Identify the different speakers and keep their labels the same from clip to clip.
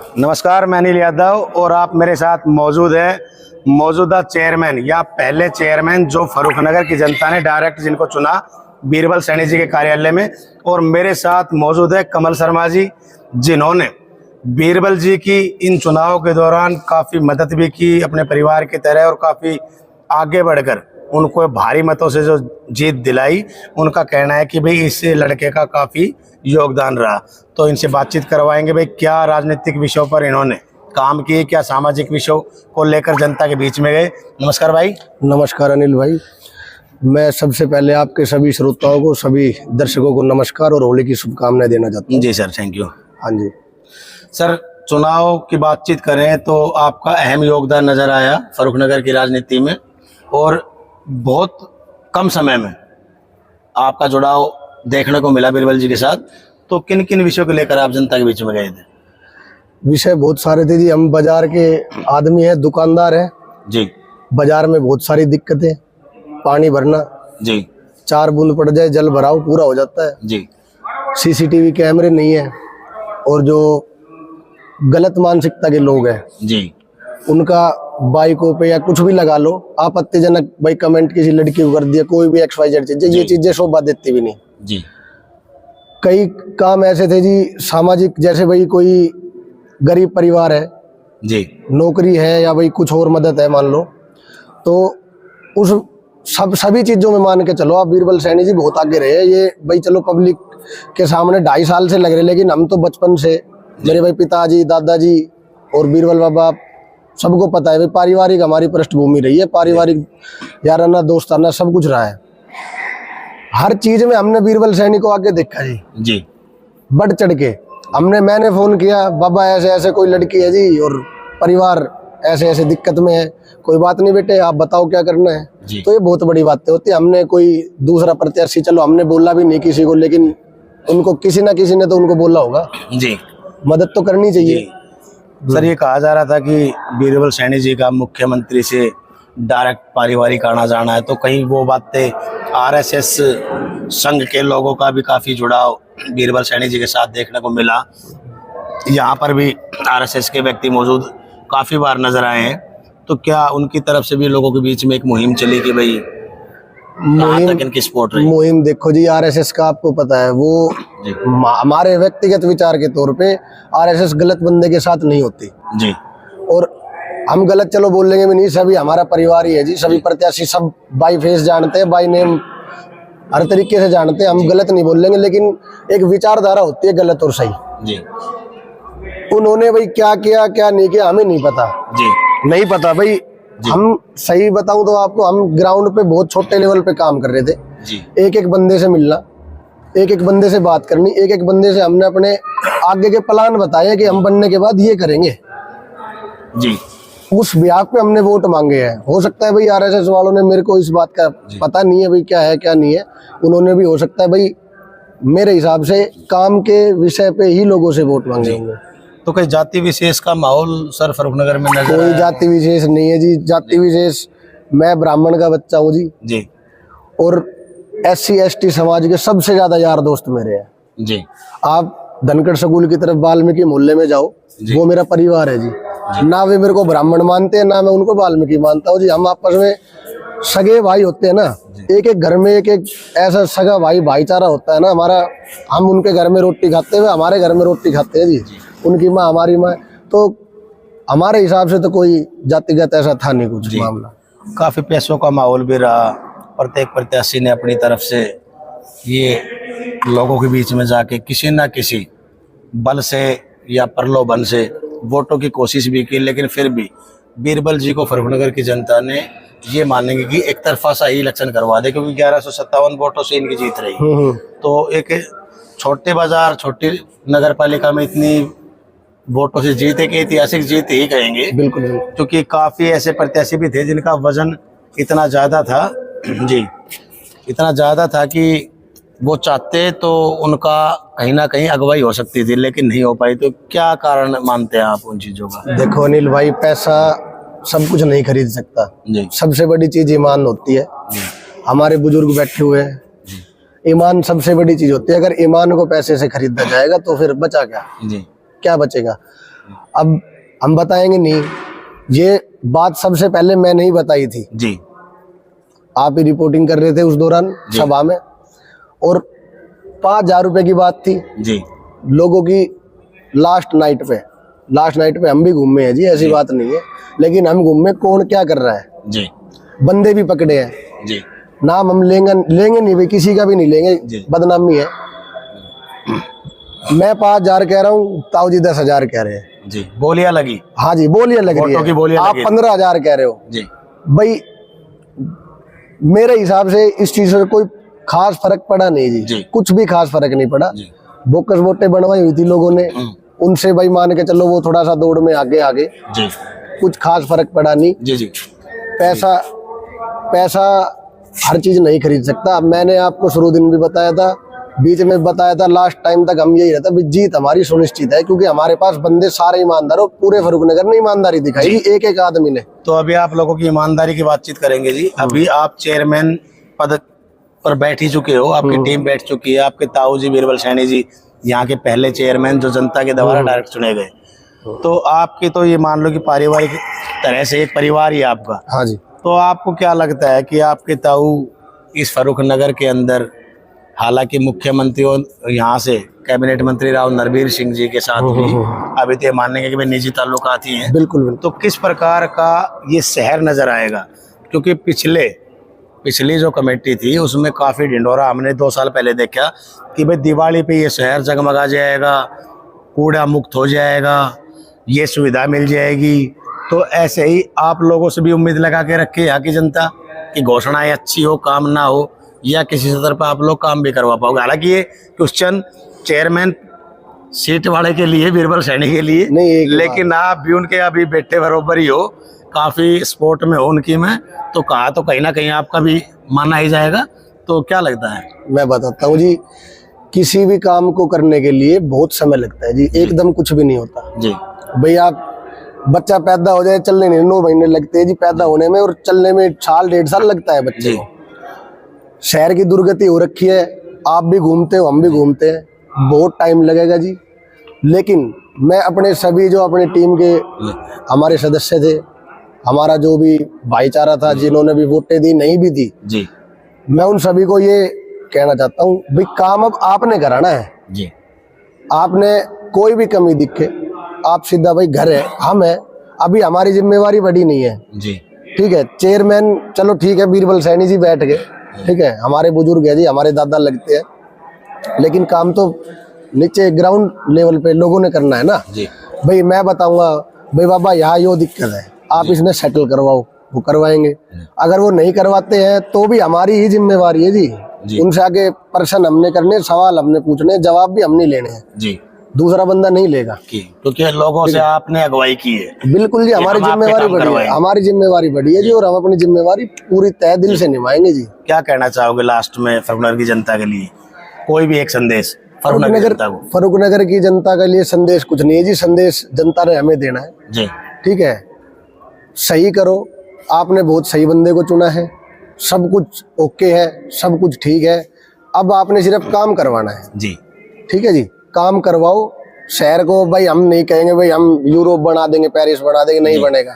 Speaker 1: नमस्कार, मैं अनिल यादव और आप मेरे साथ मौजूद हैं मौजूदा चेयरमैन या पहले चेयरमैन जो फर्रुखनगर की जनता ने डायरेक्ट जिनको चुना बीरबल सैनी जी के कार्यालय में। और मेरे साथ मौजूद है कमल शर्मा जी, जिन्होंने बीरबल जी की इन चुनावों के दौरान काफ़ी मदद भी की अपने परिवार की तरह और काफ़ी आगे बढ़कर उनको भारी मतों से जो जीत दिलाई। उनका कहना है कि भाई इस लड़के का काफ़ी योगदान रहा। तो इनसे बातचीत करवाएंगे भाई क्या राजनीतिक विषयों पर इन्होंने काम किए, क्या सामाजिक विषयों को लेकर जनता के बीच में गए। नमस्कार भाई।
Speaker 2: नमस्कार अनिल भाई। मैं सबसे पहले आपके सभी श्रोताओं को, सभी दर्शकों को नमस्कार और होली की शुभकामनाएं देना चाहता हूँ।
Speaker 1: जी सर, थैंक यू।
Speaker 2: हाँ जी
Speaker 1: सर, चुनाव की बातचीत करें तो आपका अहम योगदान नज़र आया फर्रुखनगर की राजनीति में और बहुत कम समय में आपका जुड़ाव देखने को मिला बीरबल जी के साथ। तो किन किन विषयों को लेकर आप जनता के बीच में गए थे?
Speaker 2: विषय बहुत सारे थे जी। हम बाजार के आदमी हैं, दुकानदार हैं
Speaker 1: जी।
Speaker 2: बाजार में बहुत सारी दिक्कतें, पानी भरना
Speaker 1: जी।
Speaker 2: 4 बूंद पड़ जाए जल भराव पूरा हो जाता है
Speaker 1: जी।
Speaker 2: सीसीटीवी कैमरे नहीं है और जो गलत मानसिकता के लोग हैं
Speaker 1: जी।
Speaker 2: उनका बाइकों पे या कुछ भी लगा लो आपत्तिजनक भाई कमेंट किसी लड़की को कर दिया, कोई भी XYZ चीजें, ये चीजें शोभा देती भी नहीं
Speaker 1: जी।
Speaker 2: कई काम ऐसे थे जी सामाजिक, जैसे भाई कोई गरीब परिवार है
Speaker 1: जी।
Speaker 2: नौकरी है या भाई कुछ और मदद है मान लो, तो उस सभी चीजों में मान के चलो आप बीरबल सैनी जी बहुत आगे रहे। ये भाई चलो पब्लिक के सामने 2.5 साल से लग रहे, लेकिन हम तो बचपन से, मेरे भाई पिताजी, दादाजी और बीरबल बाबा सबको पता है भाई पारिवारिक हमारी पृष्ठभूमि रही है, पारिवारिक याराना दोस्ताना सब कुछ रहा है। हर चीज में हमने बीरबल सैनी को आगे देखा जी बढ़ चढ़ के। मैंने फोन किया, बाबा ऐसे ऐसे कोई लड़की है जी और परिवार ऐसे ऐसे दिक्कत में है, कोई बात नहीं बेटे आप बताओ क्या करना है। तो ये बहुत बड़ी बातें होती है। हमने कोई दूसरा प्रत्याशी, चलो हमने बोला भी नहीं किसी को, लेकिन उनको किसी ना किसी ने तो उनको बोला होगा
Speaker 1: जी,
Speaker 2: मदद तो करनी चाहिए।
Speaker 1: सर, ये कहा जा रहा था कि बीरबल सैनी जी का मुख्यमंत्री से डायरेक्ट पारिवारिक आना जाना है, तो कहीं वो बातें RSS संघ के लोगों का भी काफ़ी जुड़ाव बीरबल सैनी जी के साथ देखने को मिला। यहाँ पर भी RSS के व्यक्ति मौजूद काफ़ी बार नजर आए हैं। तो क्या उनकी तरफ से भी लोगों के बीच में एक मुहिम चली कि भाई इनकी सपोर्ट रही?
Speaker 2: मुहिम देखो जी, RSS का आपको पता है वो हमारे व्यक्तिगत विचार के तौर पे RSS गलत बंदे के साथ नहीं होती
Speaker 1: जी।
Speaker 2: और हम गलत चलो बोल लेंगे भी नहीं, सभी हमारा परिवार ही है जी। सभी प्रत्याशी सब बाई फेस जानते हैं, बाई नेम हर तरीके से जानते हैं। हम गलत नहीं बोल लेंगे, लेकिन एक विचारधारा होती है गलत और सही
Speaker 1: जी।
Speaker 2: उन्होंने भाई क्या किया क्या नहीं किया हमें नहीं पता
Speaker 1: जी।
Speaker 2: नहीं पता भाई। हम सही बताऊं तो आपको, हम ग्राउंड पे बहुत छोटे लेवल पे काम कर रहे थे
Speaker 1: जी।
Speaker 2: एक एक बंदे से मिलना, एक एक बंदे से बात करनी, एक एक बंदे से हमने अपने आगे के प्लान बताए कि हम बनने के बाद ये करेंगे
Speaker 1: जी।
Speaker 2: उस ब्याह पे हमने वोट मांगे हैं। हो सकता है भाई RSS वालों ने, मेरे को इस बात का पता नहीं है भाई क्या है क्या नहीं है, उन्होंने भी हो सकता है भाई मेरे हिसाब से काम के विषय पे ही लोगों से वोट मांगे होंगे।
Speaker 1: तो कोई जाति विशेष का माहौल सर फर्रुखनगर में नजर
Speaker 2: कोई जाति विशेष नहीं है जी। जाति विशेष, मैं ब्राह्मण का बच्चा हूँ जी और SC ST समाज के सबसे ज्यादा यार दोस्त मेरे हैं
Speaker 1: जी।
Speaker 2: आप धनखड़ स्कूल की तरफ वाल्मीकि मोहल्ले में जाओ, वो मेरा परिवार है जी। ना वे मेरे को ब्राह्मण मानते हैं ना मैं उनको वाल्मीकि मानता हूँ जी। हम आपस में सगे भाई होते हैं ना, एक एक घर में एक एक ऐसा सगा भाईचारा होता है ना हमारा। हम उनके घर में रोटी खाते हुए हमारे घर में रोटी खाते हैं जी, उनकी माँ हमारी माँ। तो हमारे हिसाब से तो कोई जातिगत ऐसा था नहीं कुछ मामला।
Speaker 1: काफी पैसों का माहौल भी रहा, प्रत्येक प्रत्याशी ने अपनी तरफ से ये लोगों के बीच में जाके किसी ना किसी बल से या प्रलोभन से वोटों की कोशिश भी की, लेकिन फिर भी बीरबल जी को फर्रुखनगर की जनता ने ये मानेंगे कि एक तरफा सा ही इलेक्शन करवा दे, क्योंकि 1157 वोटों से इनकी जीत रही। तो एक छोटे बाजार, छोटी नगर पालिका में इतनी वोटों से जीते कि ऐतिहासिक जीत ही कहेंगे।
Speaker 2: बिल्कुल,
Speaker 1: क्योंकि काफी ऐसे प्रत्याशी भी थे जिनका वजन इतना ज्यादा था जी, इतना ज्यादा था कि वो चाहते तो उनका कहीं ना कहीं अगुवाई हो सकती थी, लेकिन नहीं हो पाई। तो क्या कारण मानते हैं आप उन चीजों का?
Speaker 2: देखो अनिल भाई, पैसा सब कुछ नहीं खरीद सकता
Speaker 1: जी।
Speaker 2: सबसे बड़ी चीज ईमान होती है। हमारे बुजुर्ग बैठे हुए हैं, ईमान सबसे बड़ी चीज होती है। अगर ईमान को पैसे से खरीदा जाएगा तो फिर बचा क्या?
Speaker 1: जी।
Speaker 2: क्या बचेगा? अब हम बताएंगे नहीं, ये बात सबसे पहले मैंने ही बताई थी।
Speaker 1: जी
Speaker 2: आप ही रिपोर्टिंग कर रहे थे उस दौरान सभा में, और 5,000 रुपए की बात थी
Speaker 1: जी
Speaker 2: लोगों की। लास्ट नाइट पे हम भी घूमे हैं जी, ऐसी बात नहीं है, लेकिन हम घूमे कौन क्या कर रहा है
Speaker 1: जी
Speaker 2: बंदे भी पकड़े हैं।
Speaker 1: जी
Speaker 2: नाम हम लेंगे नहीं भाई, किसी का भी नहीं लेंगे, बदनामी है। मैं 5,000 कह रहा हूँ, ताऊ जी 10,000 कह रहे हैं
Speaker 1: जी। बोलियां लगी।
Speaker 2: हाँ जी, बोलियां लग रही
Speaker 1: वोटों की
Speaker 2: है।
Speaker 1: बोलियां
Speaker 2: आप
Speaker 1: लगी।
Speaker 2: 15,000 कह रहे हो
Speaker 1: जी
Speaker 2: भाई। मेरे हिसाब से इस चीज से कोई खास फर्क पड़ा नहीं जी। कुछ भी खास फर्क नहीं पड़ा। बोकस वोटें बनवाई हुई थी लोगों ने, उनसे भाई मान के चलो वो थोड़ा सा दौड़ में आगे
Speaker 1: जी।
Speaker 2: कुछ खास फर्क पड़ा नहीं
Speaker 1: जी जी।
Speaker 2: पैसा हर चीज नहीं खरीद सकता। मैंने आपको शुरू दिन भी बताया था, बीच में बताया था, लास्ट टाइम तक हम यही रहता, जीत हमारी सुनिश्चित है, क्योंकि हमारे पास बंदे सारे ईमानदार हो। पूरे फर्रुखनगर ने ईमानदारी दिखाई एक एक आदमी ने।
Speaker 1: तो अभी आप लोगों की ईमानदारी की बातचीत करेंगे जी। अभी आप चेयरमैन पद पर बैठ ही चुके हो, आपकी टीम बैठ चुकी है, आपके ताऊ जी बीरबल सैनी जी यहाँ के पहले चेयरमैन जो जनता के द्वारा डायरेक्ट चुने गए। तो आपकी तो ये मान लो कि पारिवारिक तरह से एक परिवार ही आपका।
Speaker 2: हाँ जी।
Speaker 1: तो आपको क्या लगता है कि आपके ताऊ इस फर्रुखनगर के अंदर, हालांकि मुख्यमंत्री और यहाँ से कैबिनेट मंत्री राव नरबीर सिंह जी के साथ भी अभी तो मानेंगे कि भाई निजी ताल्लुकात ही हैं।
Speaker 2: बिल्कुल।
Speaker 1: तो किस प्रकार का ये शहर नजर आएगा? क्योंकि पिछली जो कमेटी थी उसमें काफी ढिंडोरा हमने 2 साल पहले देखा कि भाई दिवाली पे ये शहर जगमगा जाएगा, कूड़ा मुक्त हो जाएगा, ये सुविधा मिल जाएगी। तो ऐसे ही आप लोगों से भी उम्मीद लगा के रखे यहाँ की जनता कि घोषणाएं अच्छी हो, काम ना हो, या किसी स्तर पर आप लोग काम भी करवा पाओगे? हालांकि ये क्वेश्चन चेयरमैन सीट वाले के लिए, बीरबल सैनी के लिए नहीं, लेकिन आप भी उनके अभी बेटे बरोबर ही हो, काफी सपोर्ट में हो उनकी। मैं तो कहा तो कहीं ना कहीं आपका भी माना ही जाएगा। तो क्या लगता है?
Speaker 2: मैं बताता हूँ जी, किसी भी काम को करने के लिए बहुत समय लगता है जी, एकदम कुछ भी नहीं होता
Speaker 1: जी।
Speaker 2: भाई आप बच्चा पैदा हो जाए, चलने नहीं 9 महीने लगते हैं जी पैदा होने में, और चलने में 1.5 साल लगता है बच्चे को। शहर की दुर्गति हो रखी है, आप भी घूमते हो, हम भी घूमते हैं, बहुत टाइम लगेगा जी। लेकिन मैं अपने सभी जो अपनी टीम के हमारे सदस्य थे, हमारा जो भी भाईचारा था, जिन्होंने भी वोटें दी नहीं भी दी जी, मैं उन सभी को ये कहना चाहता हूँ भाई काम अब आपने कराना है जी। आपने कोई भी कमी दिखे, आप सीधा भाई घर है, हम है, अभी हमारी जिम्मेवारी बड़ी नहीं है जी। ठीक है, चेयरमैन चलो ठीक है, बीरबल सैनी जी बैठ गए, ठीक है, हमारे बुजुर्ग है जी, हमारे दादा लगते हैं, लेकिन काम तो नीचे ग्राउंड लेवल पे लोगों ने करना है ना जी। भाई मैं बताऊंगा भाई बाबा यहाँ यो दिक्कत है, आप इसमें सेटल करवाओ, वो करवाएंगे। अगर वो नहीं करवाते हैं तो भी हमारी ही जिम्मेवारी है जी। उनसे आगे प्रश्न हमने करने, सवाल हमने पूछने, जवाब भी हमने लेने हैं जी, दूसरा बंदा नहीं लेगा,
Speaker 1: क्योंकि लोगों से आपने अगुवाई की है।
Speaker 2: बिल्कुल जी, हमारी जिम्मेवारी बड़ी है, हमारी जिम्मेवारी बड़ी है जी, और हम अपनी जिम्मेवारी पूरी तय दिल से निभाएंगे जी।
Speaker 1: क्या कहना चाहोगे लास्ट में फर्रुखनगर की जनता के लिए? कोई भी एक संदेश
Speaker 2: फर्रुखनगर की जनता के लिए संदेश कुछ नहीं है जी, संदेश जनता ने हमें देना है जी। ठीक है, सही करो, आपने बहुत सही बंदे को चुना है, सब कुछ ओके है, सब कुछ ठीक है, अब आपने सिर्फ काम करवाना है जी। ठीक है जी, काम करवाओ शहर को। भाई हम नहीं कहेंगे भाई हम यूरोप बना देंगे, पेरिस बना देंगे, नहीं बनेगा।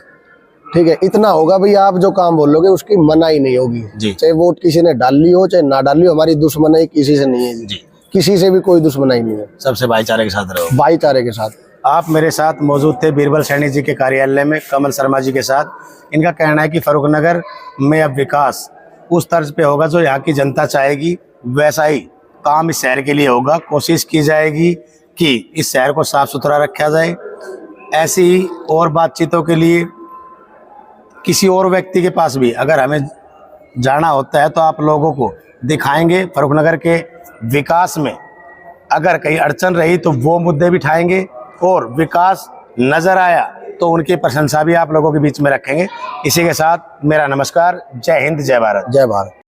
Speaker 2: ठीक है, इतना होगा भाई, आप जो काम बोलोगे उसकी मनाही नहीं होगी, चाहे वोट किसी ने डाल ली हो चाहे ना डाल ली हो, हमारी दुश्मनाई किसी से नहीं है जी, किसी से भी कोई दुश्मनाई नहीं है, सबसे भाईचारे के साथ रहो, भाईचारे के साथ।
Speaker 1: आप मेरे साथ मौजूद थे बीरबल सैनी जी के कार्यालय में कमल शर्मा जी के साथ। इनका कहना है कि फर्रुखनगर में अब विकास उस तर्ज पे होगा जो यहाँ की जनता चाहेगी, वैसा ही काम इस शहर के लिए होगा। कोशिश की जाएगी कि इस शहर को साफ सुथरा रखा जाए। ऐसी ही और बातचीतों के लिए किसी और व्यक्ति के पास भी अगर हमें जाना होता है तो आप लोगों को दिखाएंगे। फर्रुखनगर के विकास में अगर कहीं अड़चन रही तो वो मुद्दे भी उठाएंगे, और विकास नजर आया तो उनकी प्रशंसा भी आप लोगों के बीच में रखेंगे। इसी के साथ मेरा नमस्कार, जय हिंद, जय भारत।
Speaker 2: जय भारत।